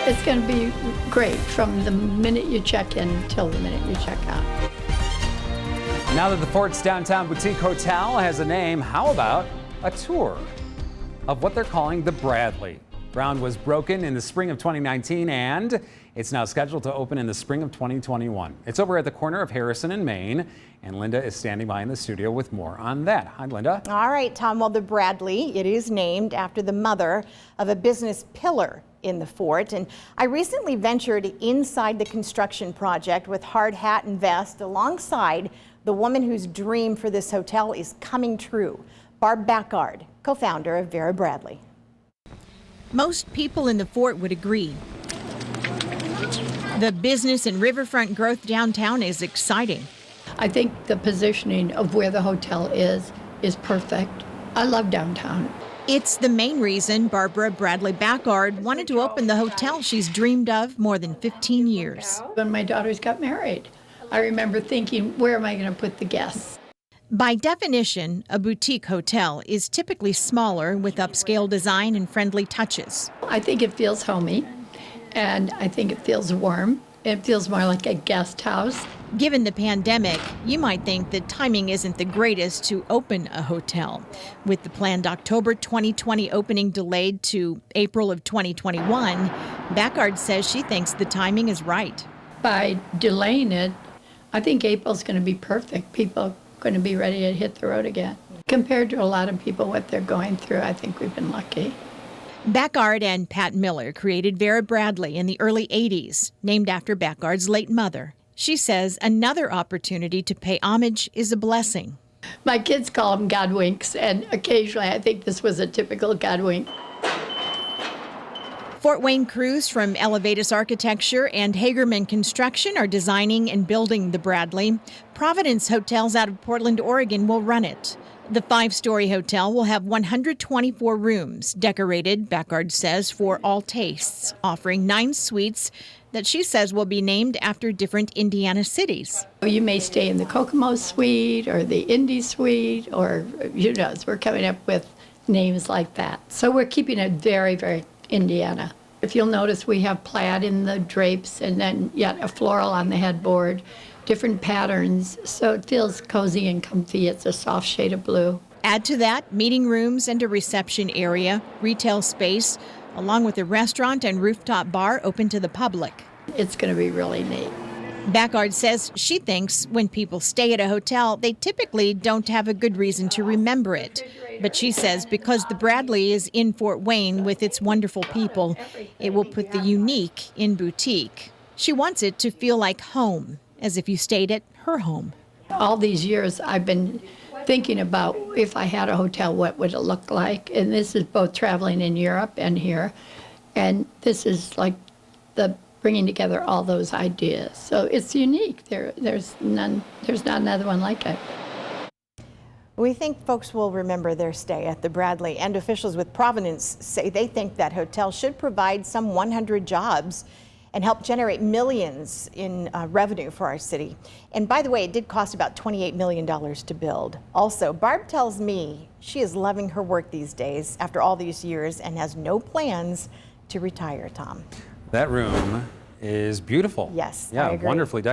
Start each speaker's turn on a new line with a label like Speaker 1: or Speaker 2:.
Speaker 1: It's going to be great from the minute you check in till the minute you check out.
Speaker 2: Now that the Fort's downtown boutique hotel has a name, how about a tour of what they're calling the Bradley? Ground was broken in the spring of 2019 and it's now scheduled to open in the spring of 2021. It's over at the corner of Harrison and Main, and Linda is standing by in the studio with more on that. Hi, Linda.
Speaker 3: All right, Tom. Well, the Bradley, it is named after the mother of a business pillar in the fort. And I recently ventured inside the construction project with hard hat and vest alongside the woman whose dream for this hotel is coming true, Barb Backard, co-founder of Vera Bradley. Most people in the fort would agree. The business and riverfront growth downtown is exciting.
Speaker 1: I think the positioning of where the hotel is perfect. I love downtown.
Speaker 3: It's the main reason Barbara Bradley Backard wanted to open the hotel she's dreamed of more than 15 years.
Speaker 1: When my daughters got married, I remember thinking, where am I going to put the guests?
Speaker 3: By definition, a boutique hotel is typically smaller with upscale design and friendly touches.
Speaker 1: I think it feels homey, and I think it feels warm. It feels more like a guest house.
Speaker 3: Given the pandemic, you might think the timing isn't the greatest to open a hotel. With the planned October 2020 opening delayed to April of 2021, Backard says she thinks the timing is right.
Speaker 1: By delaying it, I think April's going to be perfect. People are going to be ready to hit the road again. Compared to a lot of people, what they're going through, I think we've been lucky.
Speaker 3: Backard and Pat Miller created Vera Bradley in the early 80s, named after Backard's late mother. She says another opportunity to pay homage is a blessing.
Speaker 1: My kids call them God winks, and occasionally I think this was a typical God wink.
Speaker 3: Fort Wayne crews from Elevatus Architecture and Hagerman Construction are designing and building the Bradley. Providence Hotels out of Portland, Oregon will run it. The 5-story hotel will have 124 rooms, decorated, Backard says, for all tastes, offering 9 suites that she says will be named after different Indiana cities.
Speaker 1: You may stay in the Kokomo Suite or the Indy Suite, or who knows, we're coming up with names like that. So we're keeping it very, very Indiana. If you'll notice, we have plaid in the drapes and then yet a floral on the headboard, different patterns, so it feels cozy and comfy. It's a soft shade of blue.
Speaker 3: Add to that meeting rooms and a reception area, retail space, along with a restaurant and rooftop bar open to the public.
Speaker 1: It's going to be really neat.
Speaker 3: Backard says she thinks when people stay at a hotel, they typically don't have a good reason to remember it. But she says because the Bradley is in Fort Wayne with its wonderful people, it will put the unique in boutique. She wants it to feel like home, as if you stayed at her home.
Speaker 1: All these years I've been thinking about if I had a hotel, what would it look like? And this is both traveling in Europe and here. And this is like the bringing together all those ideas. So it's unique. There's not another one like it.
Speaker 3: We think folks will remember their stay at the Bradley, and officials with Providence say they think that hotel should provide some 100 jobs and help generate millions in revenue for our city. And by the way, it did cost about $28 million to build. Also, Barb tells me she is loving her work these days after all these years and has no plans to retire, Tom.
Speaker 2: That room is beautiful.
Speaker 3: Yes,
Speaker 2: yeah,
Speaker 3: I agree.
Speaker 2: Wonderfully decorated.